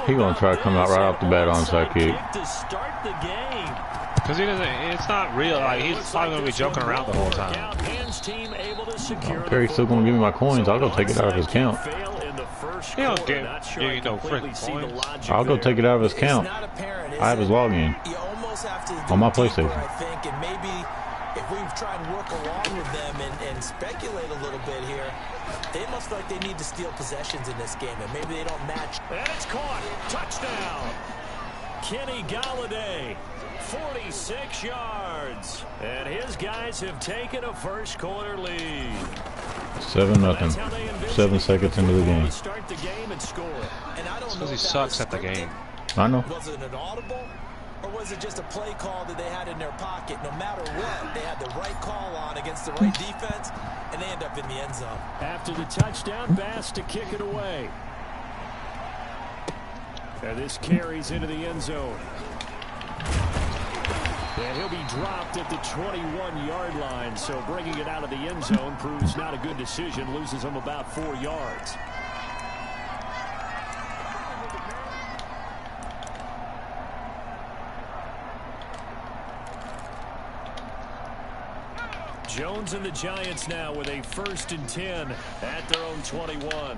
He gonna try to come out right off the bat on side kick. To start the game. Because he doesn't. It's not real. Like he's probably gonna be joking around the whole time. Perry's still gonna give me my coins. I'll go take it out of his count. He don't give you no freaking coins. I'll go take it out of his count. I have his login on my PlayStation. I think, and maybe if we try and work along with them and speculate a little bit here, they must feel like they need to steal possessions in this game, and maybe they don't match. And it's caught. Touchdown. Kenny Galladay, 46 yards. And his guys have taken a first quarter lead. 7-0. 7 seconds into the game. Start the game and score. And I don't know Because he if sucks at the game. I know. Was it an audible, or was it just a play call that they had in their pocket? No matter what, they had the right call on against the right defense, and they end up in the end zone. After the touchdown, Bass to kick it away. And this carries into the end zone. And he'll be dropped at the 21-yard line, so bringing it out of the end zone proves not a good decision, loses him about 4 yards. Jones and the Giants now with a 1st and 10 at their own 21.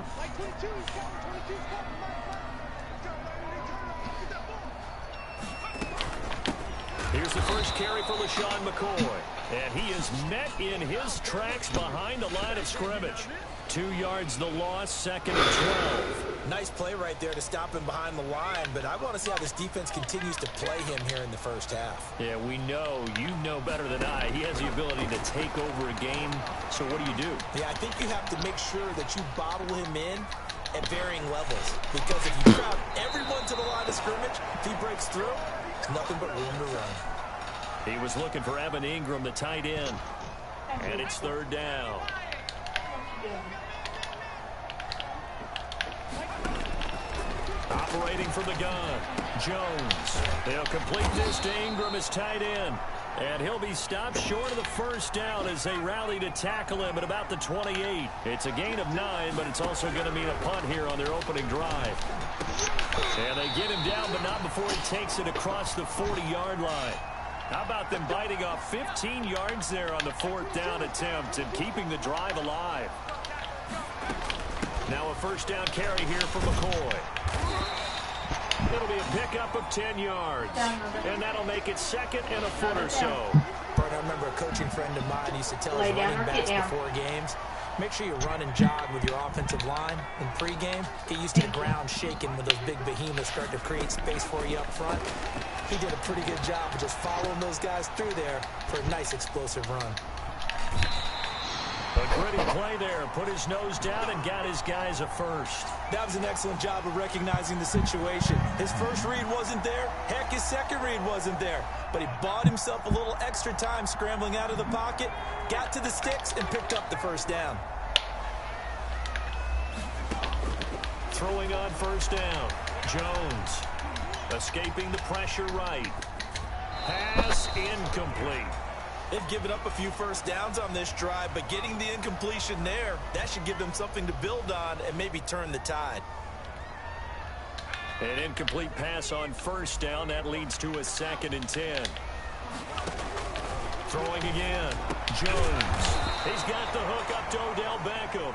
Here's the first carry for LaShawn McCoy. And he is met in his tracks behind the line of scrimmage. 2 yards the loss, 2nd and 12. Nice play right there to stop him behind the line, but I want to see how this defense continues to play him here in the first half. Yeah, we know, you know better than I, he has the ability to take over a game. So what do? Yeah, I think you have to make sure that you bottle him in at varying levels, because if you crowd everyone to the line of scrimmage, if he breaks through, there's nothing but room to run. He was looking for Evan Ingram, the tight end. And it's 3rd down. Operating from the gun, Jones. They'll complete this to Ingram as tight end. And he'll be stopped short of the 1st down as they rally to tackle him at about the 28. It's a gain of 9, but it's also going to mean a punt here on their opening drive. And they get him down, but not before he takes it across the 40-yard line. How about them biting off 15 yards there on the 4th down attempt and keeping the drive alive? Now a 1st down carry here for McCoy. It'll be a pickup of 10 yards. And that'll make it 2nd and a foot or so. I remember a coaching friend of mine used to tell his running backs before games, make sure you run and jog with your offensive line in pregame. Get used to the ground shaking when those big behemoths start to create space for you up front. He did a pretty good job of just following those guys through there for a nice explosive run. A gritty play there. Put his nose down and got his guys a first. That was an excellent job of recognizing the situation. His first read wasn't there. Heck, his second read wasn't there. But he bought himself a little extra time scrambling out of the pocket, got to the sticks, and picked up the 1st down. Throwing on 1st down. Jones escaping the pressure right. Pass incomplete. They've given up a few 1st downs on this drive, but getting the incompletion there, that should give them something to build on and maybe turn the tide. An incomplete pass on 1st down. That leads to a 2nd and 10. Throwing again. Jones. He's got the hook up to Odell Beckham.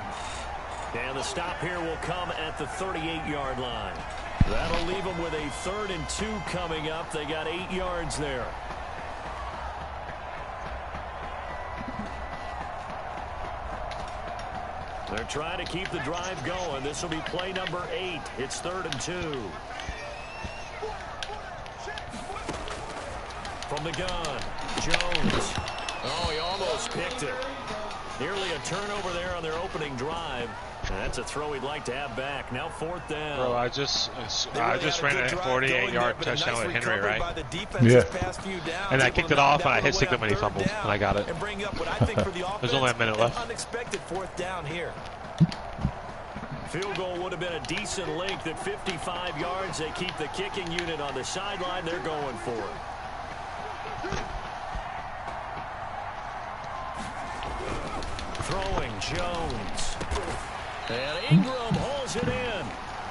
And the stop here will come at the 38-yard line. That'll leave them with a 3rd and 2 coming up. They got 8 yards there. They're trying to keep the drive going. This will be play number 8. It's 3rd and 2. From the gun, Jones. Oh, he almost picked it. Nearly a turnover there on their opening drive. And that's a throw he'd like to have back. Now 4th down. Bro, I just ran a 48-yard touchdown with Henry, right? Yeah. And I kicked it off, and I hit Sigmund when he fumbled, and I got it. There's only a minute left. Unexpected 4th down here. Field goal would have been a decent length at 55 yards. They keep the kicking unit on the sideline. They're going for it. Throwing Jones. And Ingram hauls it in.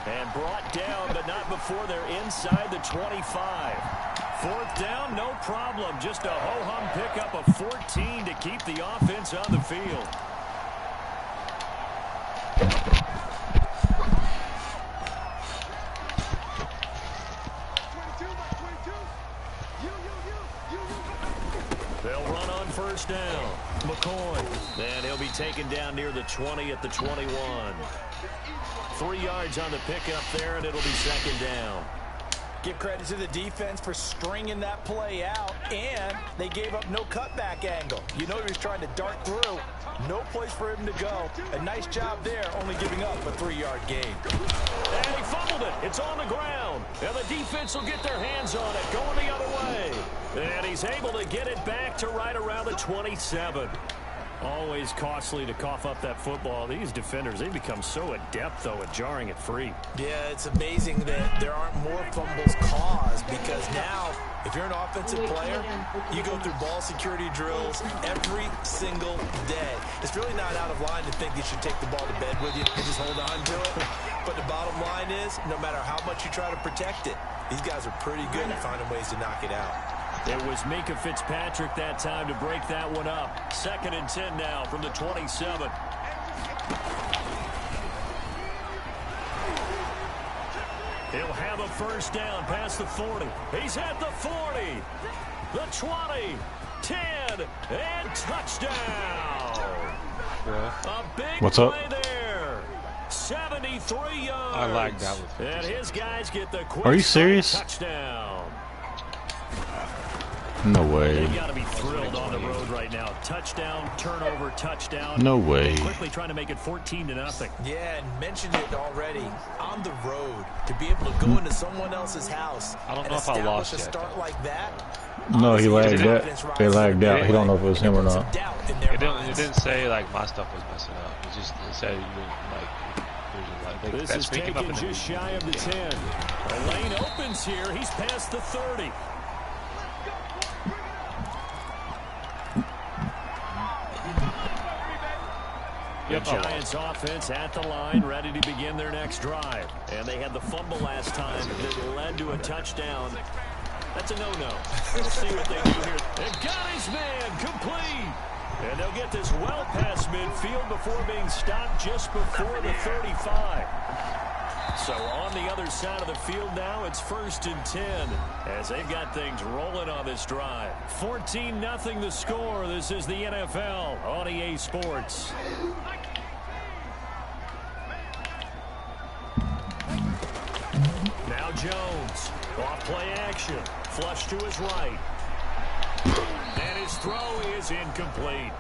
And brought down, but not before they're inside the 25. Fourth down, no problem. Just a ho-hum pickup of 14 to keep the offense on the field. They'll run on first down. McCoy. And he'll be taken down near the 20 at the 21. 3 yards on the pickup there, and it'll be second down. Give credit to the defense for stringing that play out, and they gave up no cutback angle. You know he was trying to dart through. No place for him to go. A nice job there, only giving up a 3-yard gain. And he fumbled it. It's on the ground. And the defense will get their hands on it, going the other way. And he's able to get it back to right around the 27. Always costly to cough up that football. These defenders, they become so adept, though, at jarring it free. Yeah, it's amazing that there aren't more fumbles caused, because now, if you're an offensive player, you go through ball security drills every single day. It's really not out of line to think you should take the ball to bed with you and just hold on to it. But the bottom line is, no matter how much you try to protect it, these guys are pretty good at finding ways to knock it out. It was Minka Fitzpatrick that time to break that one up. 2nd and 10 now from the 27. He'll have a first down past the 40. He's at the 40, the 20, 10, and touchdown. A big What's up? play there. 73 yards. I like that one. And his guys get the quick Are you serious? touchdown. No way. They got to be thrilled on the road right now. Touchdown, turnover, touchdown. No way. Quickly trying to make it 14-0. Yeah, and mentioned it already. On the road, to be able to go into someone else's house I don't and know if I lost establish a yet. start like that. No, he lagged out. They lagged out. He don't know if it was him or not. It didn't say like my stuff was messing up. It just said you like This is taken just shy of the 10. A lane opens here. He's past the 30. The Giants offense at the line, ready to begin their next drive. And they had the fumble last time that led to a touchdown. That's a no-no. We'll see what they do here. And got his man complete. And they'll get this well past midfield before being stopped just before the 35. So on the other side of the field now, it's 1st and 10 as they've got things rolling on this drive. 14-0 the score. This is the NFL on EA Sports. Now Jones, off play action, flush to his right. And his throw is incomplete.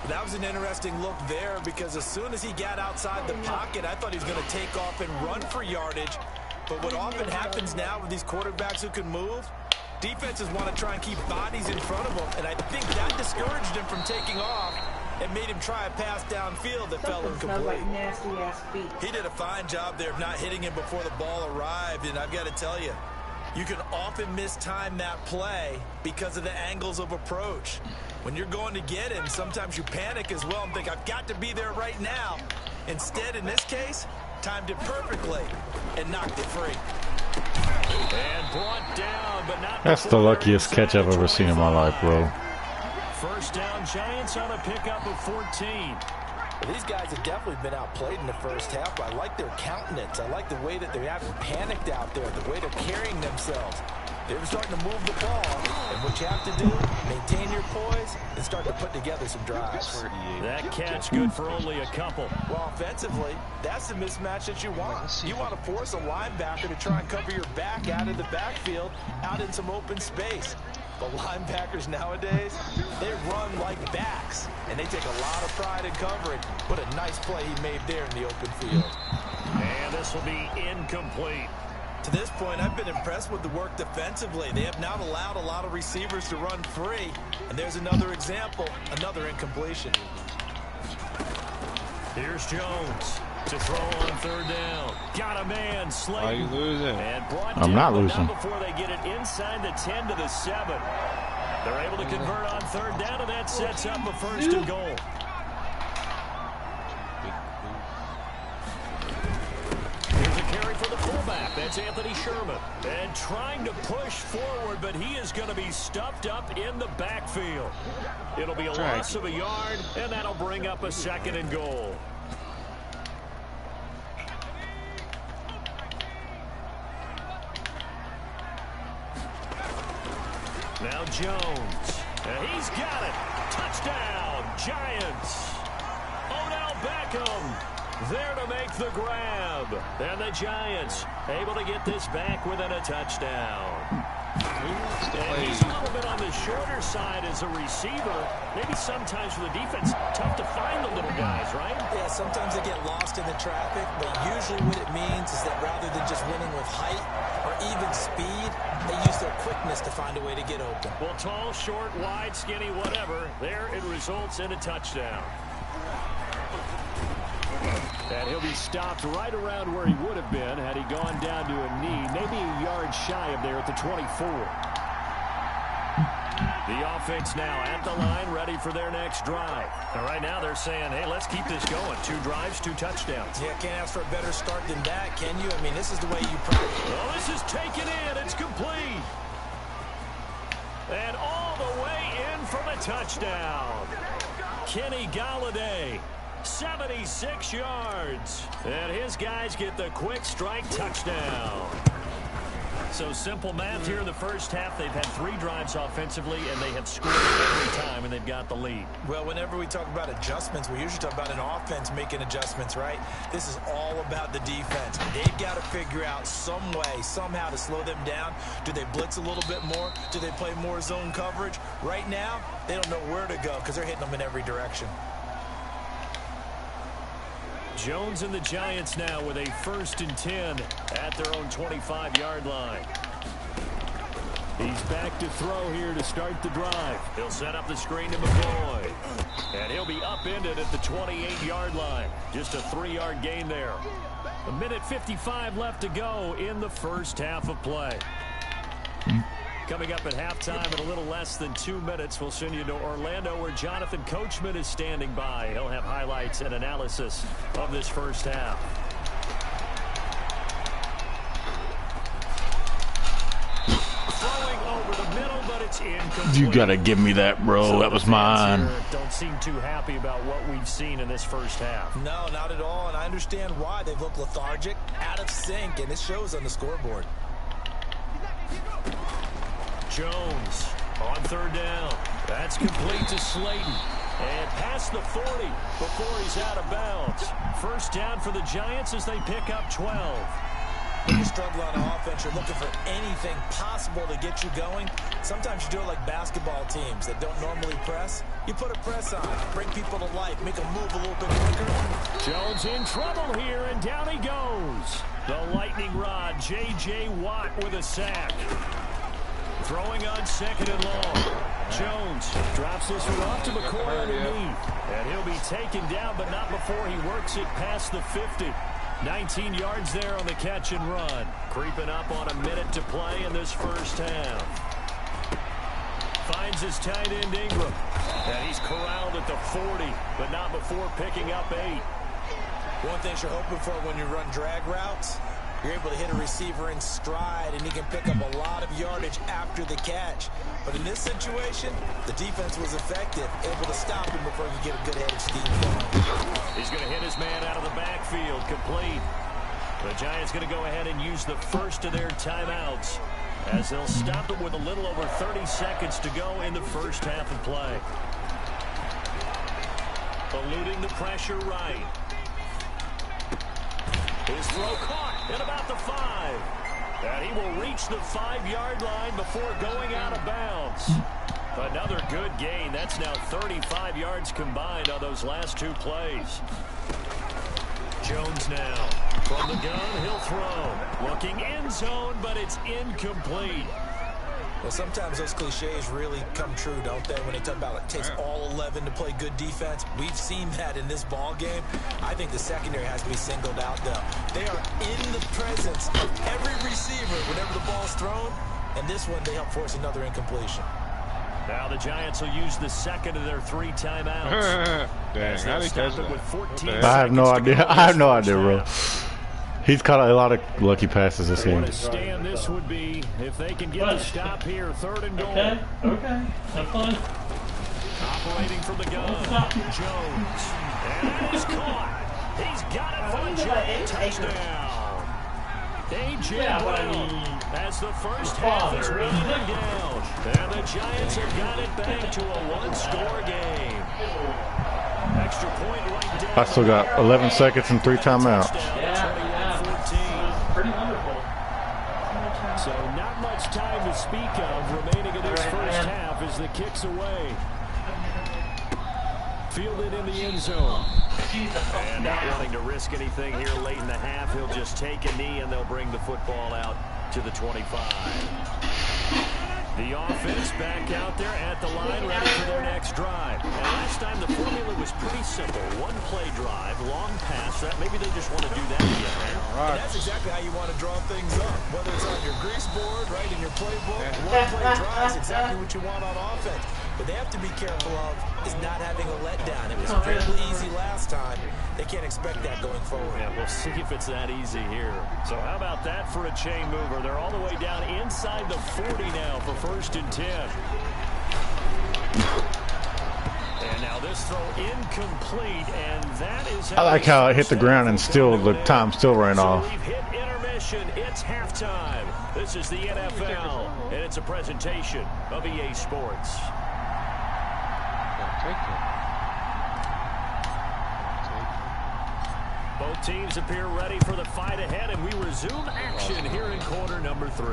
That was an interesting look there, because as soon as he got outside the pocket, I thought he was going to take off and run for yardage. But what often happens now with these quarterbacks who can move, defenses want to try and keep bodies in front of them, and I think that discouraged him from taking off and made him try a pass downfield that fell incomplete. Like nasty-ass feet. He did a fine job there of not hitting him before the ball arrived, and I've got to tell you, you can often mistime that play because of the angles of approach. When you're going to get him, sometimes you panic as well and think, I've got to be there right now. Instead, in this case, timed it perfectly and knocked it free. And brought down, but not. That's the luckiest catch I've ever seen in my life, bro. First down, Giants on a pickup of 14. Well, these guys have definitely been outplayed in the first half. I like their countenance. I like the way that they haven't panicked out there, the way they're carrying themselves. They're starting to move the ball, and what you have to do, maintain your poise and start to put together some drives. That catch good for only a couple. Well, offensively, that's the mismatch that you want. You want to force a linebacker to try and cover your back out of the backfield, out in some open space. But linebackers nowadays, they run like backs, and they take a lot of pride in covering. What a nice play he made there in the open field. And this will be incomplete. To this point, I've been impressed with the work defensively. They have not allowed a lot of receivers to run free. And there's another example, another incompletion. Here's Jones to throw on third down. Got a man, Slayton. Why are you losing? And brought I'm down, not but losing. Before they get it inside the 10 to the 7. They're able to convert on third down, and that sets up a 1st and goal. tailback. That's Anthony Sherman. And trying to push forward, but he is going to be stuffed up in the backfield. It'll be a loss of a yard, and that'll bring up a 2nd and goal. Now Jones. And he's got it. Touchdown, Giants. Odell Beckham there to make the grab. And the Giants able to get this back within a touchdown. And he's a little bit on the shorter side as a receiver. Maybe sometimes for the defense, tough to find the little guys, right? Yeah, sometimes they get lost in the traffic, but usually what it means is that rather than just winning with height or even speed, they use their quickness to find a way to get open. Well, tall, short, wide, skinny, whatever, there it results in a touchdown. And he'll be stopped right around where he would have been had he gone down to a knee, maybe a yard shy of there at the 24. The offense now at the line, ready for their next drive. And right now they're saying, hey, let's keep this going. 2 drives, 2 touchdowns. Yeah, can't ask for a better start than that, can you? I mean, this is the way you practice. Well, this is taken in. It's complete. And all the way in for the touchdown. Kenny Golladay. 76 yards. And his guys get the quick strike touchdown. So simple math here in the first half. They've had 3 drives offensively, and they have scored every time, and they've got the lead. Well, whenever we talk about adjustments, we usually talk about an offense making adjustments, right? This is all about the defense. They've got to figure out some way, somehow to slow them down. Do they blitz a little bit more? Do they play more zone coverage? Right now, they don't know where to go because they're hitting them in every direction. Jones and the Giants now with a 1st and 10 at their own 25-yard line. He's back to throw here to start the drive. He'll set up the screen to McCoy. And he'll be upended at the 28-yard line. Just a 3-yard gain there. 1:55 left to go in the first half of play. Coming up at halftime in a little less than 2 minutes, we'll send you to Orlando where Jonathan Coachman is standing by. He'll have highlights and analysis of this first half. Throwing over the middle, but it's incomplete. You gotta give me that, bro. So that was mine. Don't seem too happy about what we've seen in this first half. No, not at all, and I understand why. They've looked lethargic, out of sync, and it shows on the scoreboard. Jones on 3rd down. That's complete to Slayton. And past the 40 before he's out of bounds. First down for the Giants as they pick up 12. When you struggle on offense, you're looking for anything possible to get you going. Sometimes you do it like basketball teams that don't normally press. You put a press on, bring people to life, make them move a little bit quicker. Jones in trouble here, and down he goes. The lightning rod, J.J. Watt with a sack. Throwing on 2nd and long. Jones drops this one off to McCoy underneath. And he'll be taken down, but not before he works it past the 50. 19 yards there on the catch and run. Creeping up on a minute to play in this first half. Finds his tight end Ingram. And he's corralled at the 40, but not before picking up 8. One thing you're hoping for when you run drag routes, you're able to hit a receiver in stride, and he can pick up a lot of yardage after the catch. But in this situation, the defense was effective, able to stop him before he could get a good head of steam going. He's going to hit his man out of the backfield, complete. The Giants going to go ahead and use the first of their timeouts as they'll stop it with a little over 30 seconds to go in the first half of play. Eluding the pressure right. His throw caught at about the 5. And he will reach the 5-yard line before going out of bounds. Another good gain. That's now 35 yards combined on those last 2 plays. Jones now from the gun. He'll throw. Looking end zone, but it's incomplete. Well, sometimes those cliches really come true, don't they? When they talk about it takes all 11 to play good defense. We've seen that in this ball game. I think the secondary has to be singled out, though. They are in the presence of every receiver whenever the ball's thrown. And this one, they help force another incompletion. Now the Giants will use the second of their 3 timeouts. Dang, how did he catch that? With 14 I have no idea. I have no idea, bro. He's caught a lot of lucky passes this game. What a stand this would be if they can get the stop here. 3rd and goal. Okay. Have fun. Operating from the gun. Jones. And it's caught. He's got it for a giant touchdown. A.J. Brown as the first half is running down. And the Giants have got it back to a 1-score game. Extra point right down. I still got 11 seconds and 3 timeouts. Pretty wonderful. So not much time to speak of remaining in this first half as the kick's away. Fielded in the end zone. And not wanting to risk anything here late in the half, he'll just take a knee and they'll bring the football out to the 25. The offense back out there at the line, ready for their next drive. And last time the formula was pretty simple. 1-play drive, long pass. Maybe they just want to do that again, right? And that's exactly how you want to draw things up. Whether it's on your grease board, right, in your playbook, 1-play drive is exactly what you want on offense. What they have to be careful of is not having a letdown. It was fairly easy last time. They can't expect that going forward. Yeah, we'll see if it's that easy here. So how about that for a chain mover? They're all the way down inside the 40 now for 1st and 10. And now this throw incomplete, and that is how I like how it hit the ground and still the time still ran off. So we've hit intermission. It's halftime. This is the NFL, and it's a presentation of EA Sports. Both teams appear ready for the fight ahead, and we resume action here in quarter number 3.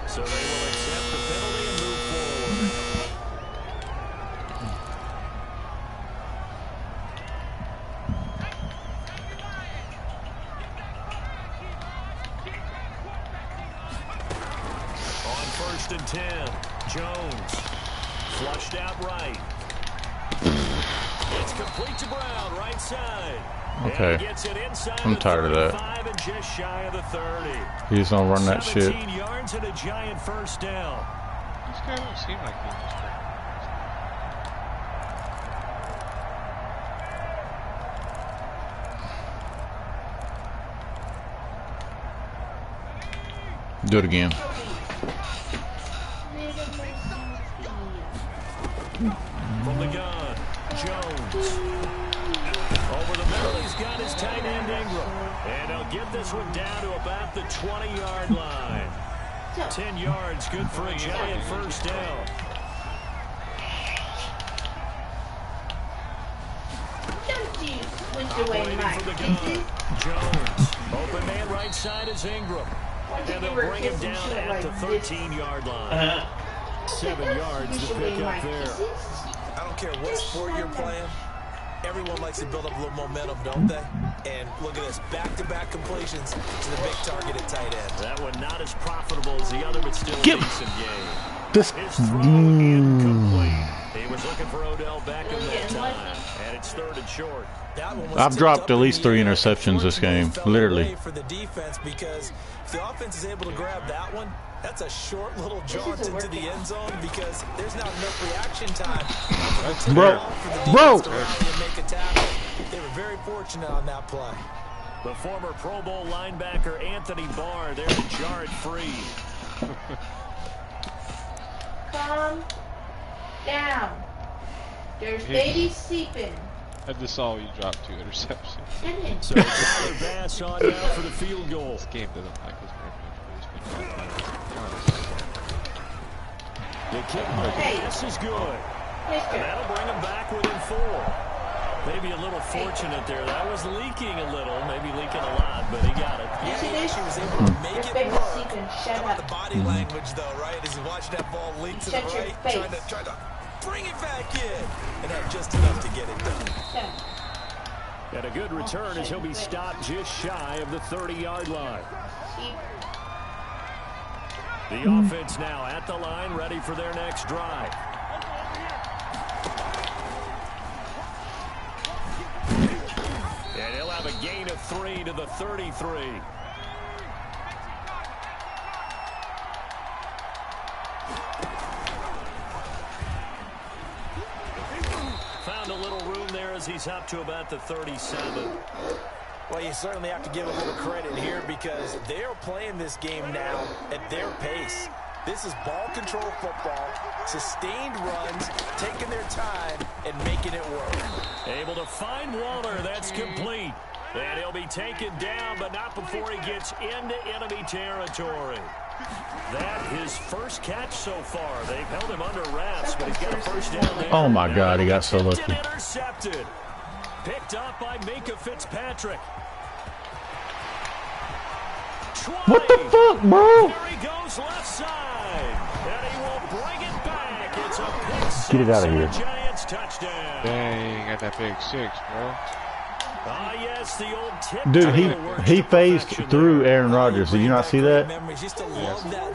So they will accept the penalty and move forward. On 1st and 10, Jones flushed out right. It's complete to Brown, right side. Okay. I'm tired of that. And just shy of the 30. He's gonna run that shit. 17 yards and a giant first down. These guys don't seem like they just Do it again. From the gun, Jones. Over the middle, he's got his tight end Ingram. And he'll get this one down to about the 20-yard line. 10 yards, good for a giant first down. Operating for the gun, Jones. Open man right side is Ingram. And they'll bring him down at the 13-yard line. 7 yards to pick up there. I don't care what sport you're playing. Everyone likes to build up a little momentum, don't they? And look at this, back-to-back completions to the big target at tight end. That one not as profitable as the other, but still a decent game. This. His throw incomplete. He was looking for Odell Beckham that time, and it's 3rd and short. I've dropped at least 3 interceptions this game, literally. For the defense, because if the offense is able to grab that one, that's a short little jaunt into the end zone because there's not enough reaction time. Bro. Make a tackle. They were very fortunate on that play. The former Pro Bowl linebacker Anthony Barr there to jar it free. Calm down. There's babies sleeping. I just saw you drop 2 interceptions. So Tyler Bass on now for the field goal. This game doesn't like this very much. The kick, this is good. And that'll bring him back within 4. Maybe a little fortunate there. That was leaking a little, maybe leaking a lot, but he got it. Yeah, he was able to make it work. How about the body language, though, right? As you watch that ball leak to the right, trying to bring it back in, and had just enough to get it done. And a good return as he'll be stopped just shy of the 30-yard line. The offense now at the line, ready for their next drive. And he'll have a gain of 3 to the 33. Found a little room there as he's up to about the 37. Well, you certainly have to give a little credit here because they're playing this game now at their pace. This is ball control football, sustained runs, taking their time, and making it work. Able to find Waller. That's complete. And he'll be taken down, but not before he gets into enemy territory. That his first catch so far. They've held him under wraps, but he's got a first down there. Oh, my God, he got so lucky. Intercepted. Picked up by Minka Fitzpatrick. What the fuck, bro? There he goes left side. And he will bring it back. It's a pick six. Get it out of here. Giants touchdown. Dang, got that big 6, bro. Ah, yes, the old tip. Dude, he phased through Aaron Rodgers. Did you not see that?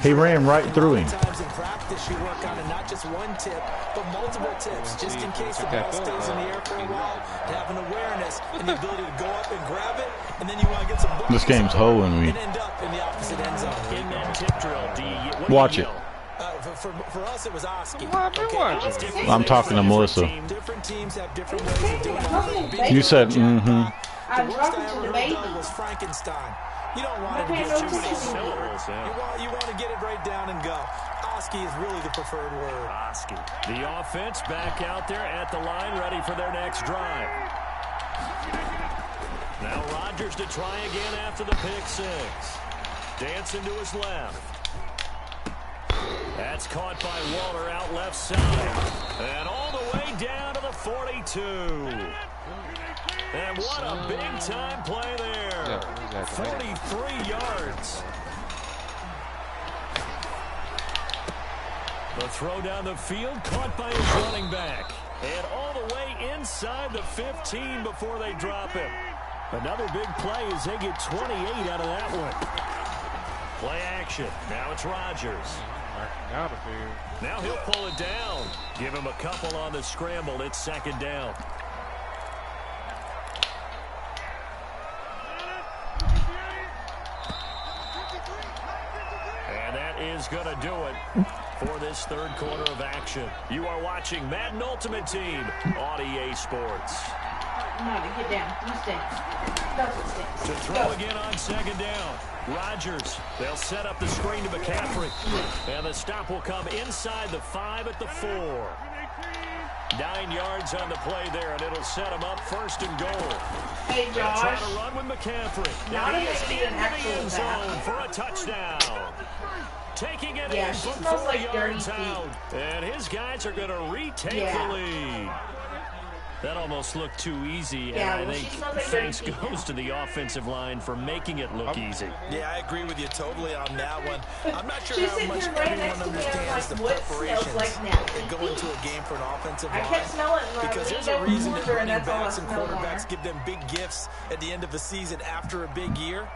He ran right through him. Sometimes in practice you work on it, not just one tip, but multiple tips, just in case the ball stays in the air for a while, to have an awareness and the ability to go up and grab it, and then you want to get some This game's hoeing me. and end up in the opposite end zone. In that tip drill, Watch it. For us, it was Oski. I'm talking to Melissa. Different teams have different ways of doing it. You said, mm-hmm. I'm talking to the baby. Was Frankenstein. You don't want it to get too many syllables. You want to get it right down and go. Oski is really the preferred word. Oski. The offense back out there at the line, ready for their next drive. Now Rodgers to try again after the pick six. Dancing to his left. That's caught by Waller out left side. And all the way down to the 42. And what a big-time play there. 43 yards. The throw down the field, caught by his running back. And all the way inside the 15 before they drop him. Another big play as they get 28 out of that one. Play action. Now it's Rodgers. Now he'll pull it down. Give him a couple on the scramble. It's second down. And that is going to do it for this third quarter of action. You are watching Madden Ultimate Team on EA Sports. No, get down. You stand. Don't stand. To throw again on second down. Rodgers, they'll set up the screen to McCaffrey. And the stop will come inside the 5 at the 4. 9 yards on the play there, and it'll set him up first and goal. Hey, Josh. Trying to run with McCaffrey. Not And he if is they in did an the actual end zone bath. for a touchdown. Taking it in she from smells 4 like dirty yards feet. out. And his guys are going to retake the lead. That almost looked too easy, and I think thanks goes to the offensive line for making it look easy. Yeah, I agree with you totally on that one. I'm not sure how much right everyone understands the preparations that go into a game for an offensive line. I kept smelling it because there's a reason that running backs and quarterbacks give them big gifts at the end of the season after a big year.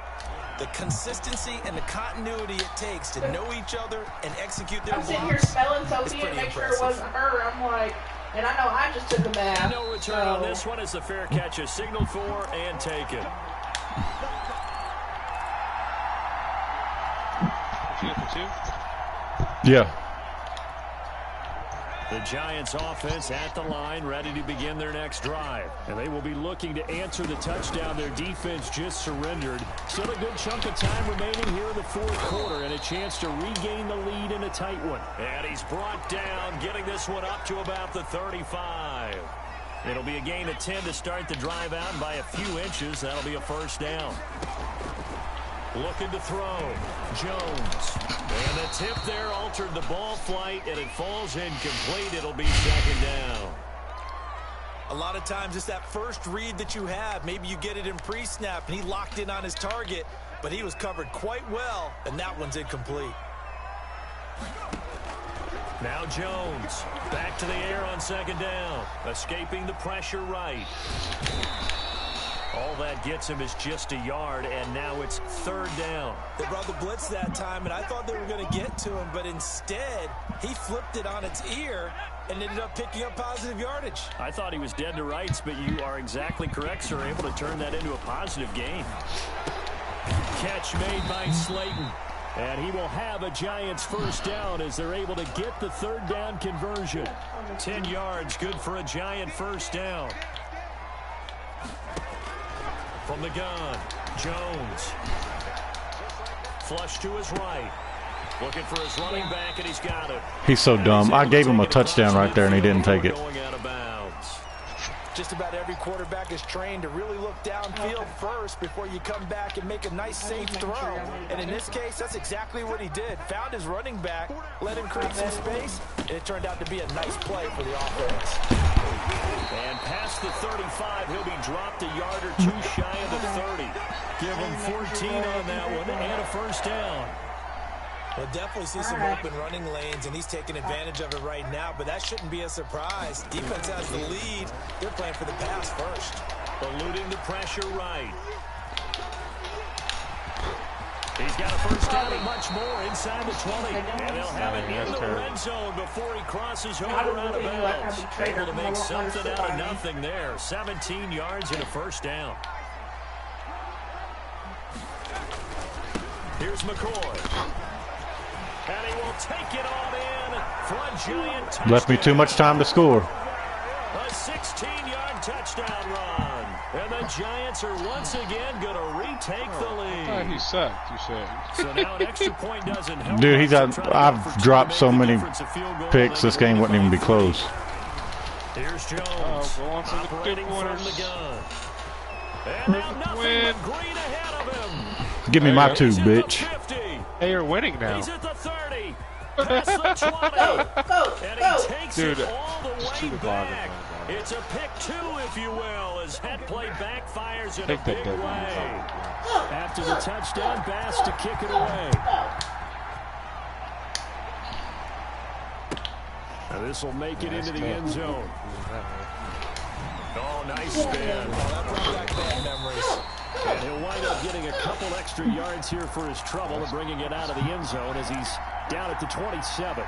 The consistency and the continuity it takes to know each other and execute their blocks. I'm sitting here smelling Sophie and make sure it wasn't her. I'm like... And I know I just took a bath. No return on this one as the fair catch is signaled for and taken. Yeah. The Giants offense at the line, ready to begin their next drive. And they will be looking to answer the touchdown their defense just surrendered. Still a good chunk of time remaining here in the fourth quarter and a chance to regain the lead in a tight one. And he's brought down, getting this one up to about the 35. It'll be a gain of 10 to start the drive out, and by a few inches, that'll be a first down. Looking to throw. Jones. And the tip there altered the ball flight, and it falls incomplete. It'll be second down. A lot of times it's that first read that you have. Maybe you get it in pre-snap, and he locked in on his target, but he was covered quite well, and that one's incomplete. Now Jones. Back to the air on second down. Escaping the pressure right. All that gets him is just a yard, and now it's third down. They brought the blitz that time, and I thought they were going to get to him, but instead, he flipped it on its ear and ended up picking up positive yardage. I thought he was dead to rights, but you are exactly correct, sir. Able to turn that into a positive gain. Catch made by Slayton. And he will have a Giants first down as they're able to get the third down conversion. 10 yards, good for a Giant first down. From the gun, Jones. Flush to his right. Looking for his running back, and he's got it. He's so dumb. I gave him a touchdown right there, and he didn't take it. Just about every quarterback is trained to really look downfield first before you come back and make a nice, safe throw. And in this case, that's exactly what he did. Found his running back, let him create some space, and it turned out to be a nice play for the offense. And past the 35, he'll be dropped a yard or two shy of the 30. Give him 14 on that one and a first down. We'll definitely see some open running lanes, and he's taking advantage of it right now, but that shouldn't be a surprise. Defense has the lead. They're playing for the pass first. Eluding the pressure right. He's got a first down and much more inside the 20. And they'll have it in the red zone before he crosses over out of bounds. Able to make something out of nothing there. 17 yards and a first down. Here's McCoy. And he will take it on in for a giant touchdown. Left me too much time to score. A 16-yard touchdown run. And the Giants are once again going to retake the lead. He sucked, you said. So now an extra point doesn't help. Dude, I've dropped so many picks, this game wouldn't even be close. Here's Jones. Go on to the operating from the gun. And now nothing but green ahead of him. Give me my two, bitch. Hey, you're winning now. He's at the 30. Past the 20. And he takes it all the way back. It's a pick two, if you will, as head play backfires in a big way. After the touchdown, Bass to kick it away. Now this will make it into the end zone. Oh, nice spin. That brought back bad memories. And he'll wind up getting a couple extra yards here for his trouble and bringing it out of the end zone as he's down at the 27.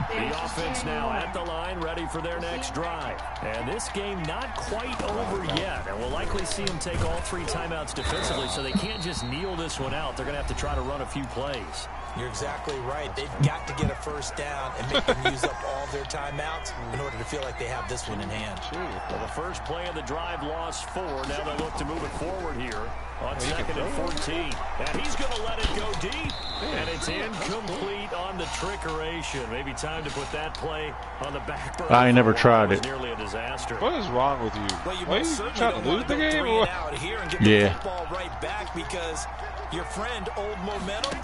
The offense now at the line, ready for their next drive. And this game not quite over yet. And we'll likely see them take all three timeouts defensively, so they can't just kneel this one out. They're going to have to try to run a few plays. You're exactly right. They've got to get a first down and make them use up all their timeouts in order to feel like they have this one in hand. Well, the first play of the drive lost 4. Now they look to move it forward here on 2nd and 14. And he's going to let it go deep. And it's incomplete on the trickeration. Maybe time to put that play on the back burner. I ain't never tried it. Nearly a disaster. What is wrong with you? Well, Are you trying to lose the game? Or out here and get the football right back because your friend, Old Momentum,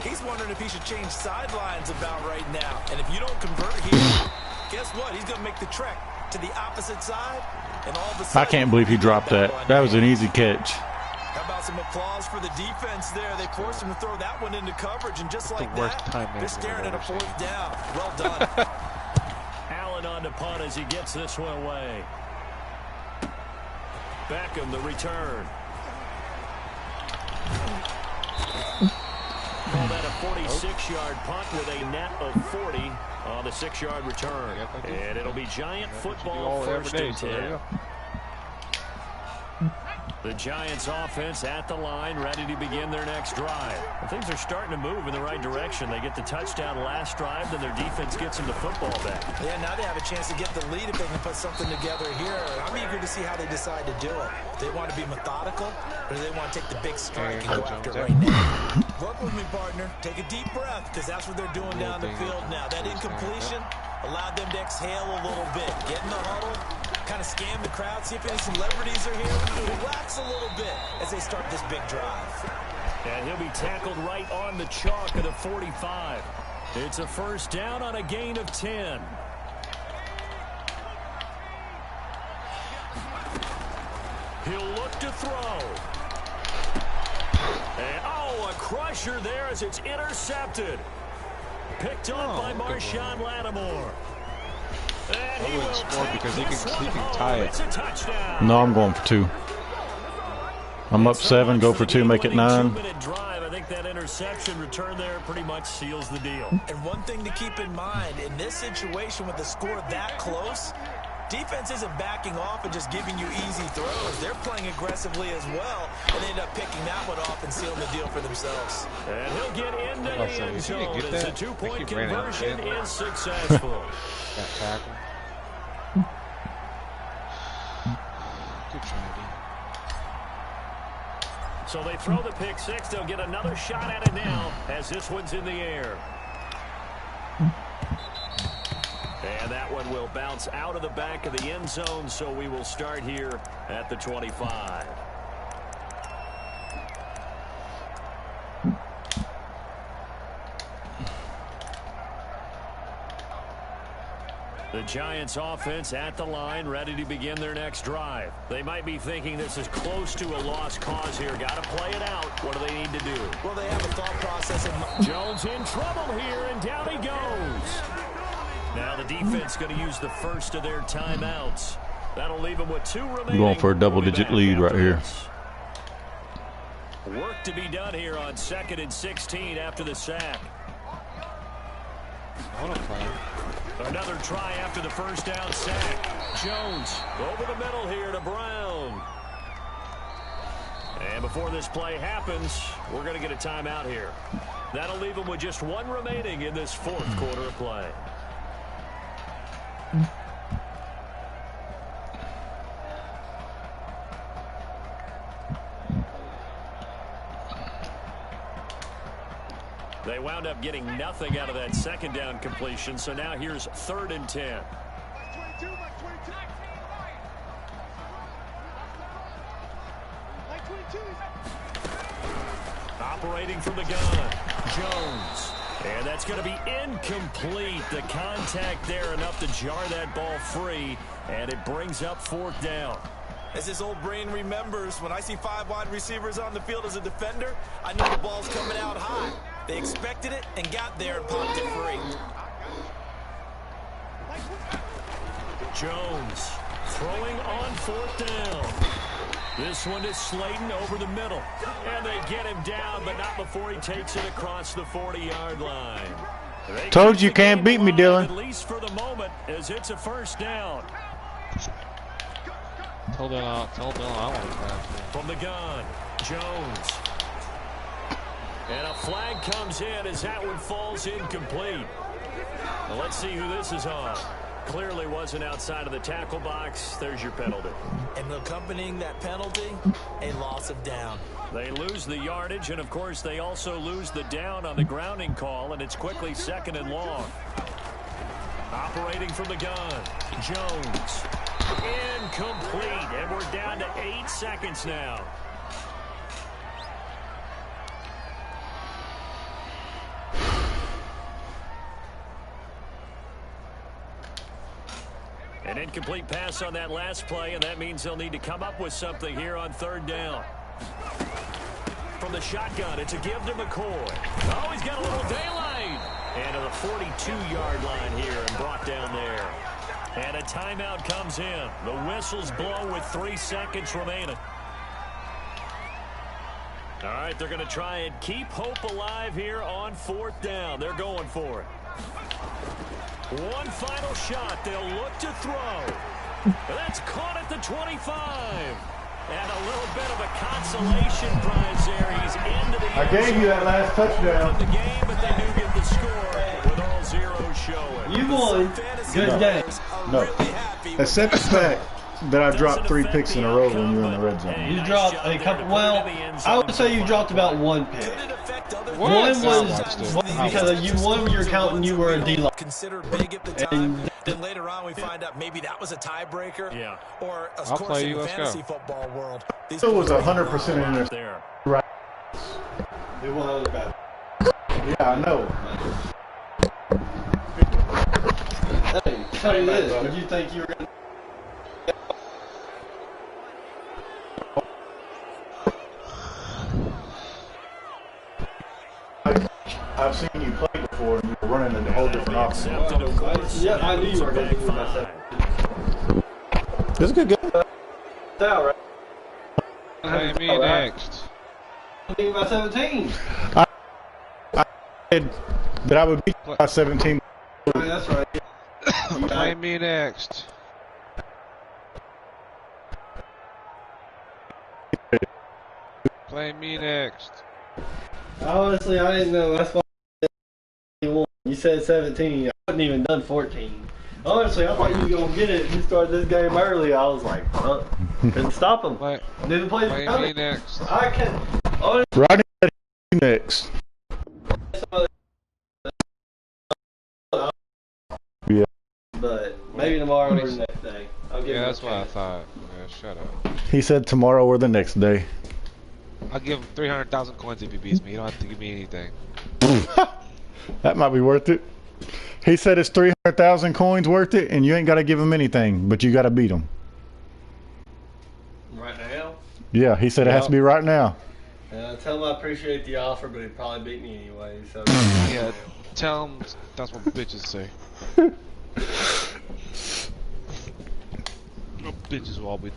he's wondering if he should change sidelines about right now. And if you don't convert here, guess what? He's going to make the trek to the opposite side. And all of a sudden, I can't believe he dropped that. That was an easy catch. How about some applause for the defense there? They forced him to throw that one into coverage, and just like that, they're staring at a fourth down. Well done. Allen on the punt as he gets this one away. Beckham the return. Call that a 46-yard punt with a net of 40 on the 6-yard return. And it'll be Giant football first and 10. The Giants offense at the line, ready to begin their next drive. And things are starting to move in the right direction. They get the touchdown last drive, then their defense gets them the football back. Yeah, now they have a chance to get the lead if they can put something together here. I'm eager to see how they decide to do it. Do they want to be methodical, or do they want to take the big strike and go after it right now? Work with me, partner. Take a deep breath, because that's what they're doing down the field now. That incompletion allowed them to exhale a little bit. Get in the huddle. Kind of scan the crowd, see if any celebrities are here. Relax a little bit as they start this big drive. And he'll be tackled right on the chalk of the 45. It's a first down on a gain of 10. He'll look to throw. And, a crusher there as it's intercepted. Picked off by Marshawn Lattimore. I wouldn't score because he can tie it. No, I'm going for 2. I'm up 7, go for 2, make it 9. I think that interception return there pretty much seals the deal. And one thing to keep in mind, in this situation with the score that close, defense isn't backing off and just giving you easy throws. They're playing aggressively as well, and they end up picking that one off and sealing the deal for themselves. And he'll get into the end zone as the 2-point conversion is successful. That tackle. Good try, So they throw the pick six. They'll get another shot at it now as this one's in the air. And that one will bounce out of the back of the end zone, so we will start here at the 25. The Giants offense at the line, ready to begin their next drive. They might be thinking this is close to a lost cause here. Got to play it out. What do they need to do? Well, they have a thought process. Jones in trouble here, and down he goes. Now the defense going to use the first of their timeouts. That'll leave them with 2 remaining. Going for a double-digit lead right here. Work to be done here on 2nd and 16 after the sack. What a play. Another try after the first down sack. Jones over the middle here to Brown. And before this play happens, we're going to get a timeout here. That'll leave them with just 1 remaining in this 4th quarter of play. They wound up getting nothing out of that 2nd down completion, so now here's 3rd and 10. Operating from the gun, Jones. And that's going to be incomplete. The contact there enough to jar that ball free, and it brings up 4th down. As this old brain remembers, when I see 5 wide receivers on the field as a defender, I know the ball's coming out high. They expected it and got there and popped it free. Jones throwing on 4th down. This one is Slayton over the middle. And they get him down, but not before he takes it across the 40-yard line. Told you can't beat me, Dylan. At least for the moment, as it's a 1st down. Told Dylan I want to pass. From the gun, Jones. And a flag comes in as that one falls incomplete. Well, let's see who this is on. Clearly wasn't outside of the tackle box. There's your penalty. And accompanying that penalty, a loss of down. They lose the yardage, and of course they also lose the down on the grounding call, and it's quickly 2nd and long. Operating from the gun, Jones. Incomplete, and we're down to 8 seconds now. An incomplete pass on that last play, and that means they'll need to come up with something here on 3rd down. From the shotgun, it's a give to McCoy. Oh, he's got a little daylight. And to the 42-yard line here and brought down there. And a timeout comes in. The whistles blow with 3 seconds remaining. All right, they're going to try and keep hope alive here on 4th down. They're going for it. One final shot. They'll look to throw. That's caught at the 25. And a little bit of a consolation prize there. He's into the I gave you that last touchdown. the game, but they do get the score with all zeros showing. You won. Good game. No. Except the fact that I dropped 3 picks in a row when you were in the red zone. You dropped a couple. Well, I would say you dropped about 1 pick. One was because you won. You're counting. You were a D-line. Considered big at the time. Then later on, we find out maybe that was a tiebreaker. Yeah. Or of I'll course play in you. the Let's fantasy go. football world. It was 100% in there. right. It was bad. Yeah, I know. Hey, tell you this. Would you think you were going to? I've seen you play before, and you were running a whole different offense. Yeah, I knew you were going to do that. It's a good game. Out, right? Play me next. By 17. I said that I would beat you by 17. Right, that's right. Play me next. Play me next. Honestly, I didn't know. That's why you said 17. I wouldn't even done 14. Honestly, I thought you were going to get it. You started this game early. I was like, couldn't stop him. Play Didn't play me next. I can. Rodney said next. Yeah. But maybe tomorrow or the next day. Yeah, that's what I thought. Yeah, shut up. He said tomorrow or the next day. I'll give him 300,000 coins if he beats me. You don't have to give me anything. That might be worth it. He said it's 300,000 coins worth it, and you ain't got to give him anything, but you got to beat him. Right now? Yeah, he said it has to be right now. Tell him I appreciate the offer, but he'd probably beat me anyway. So Yeah, tell him that's what bitches say. Bitches will all be.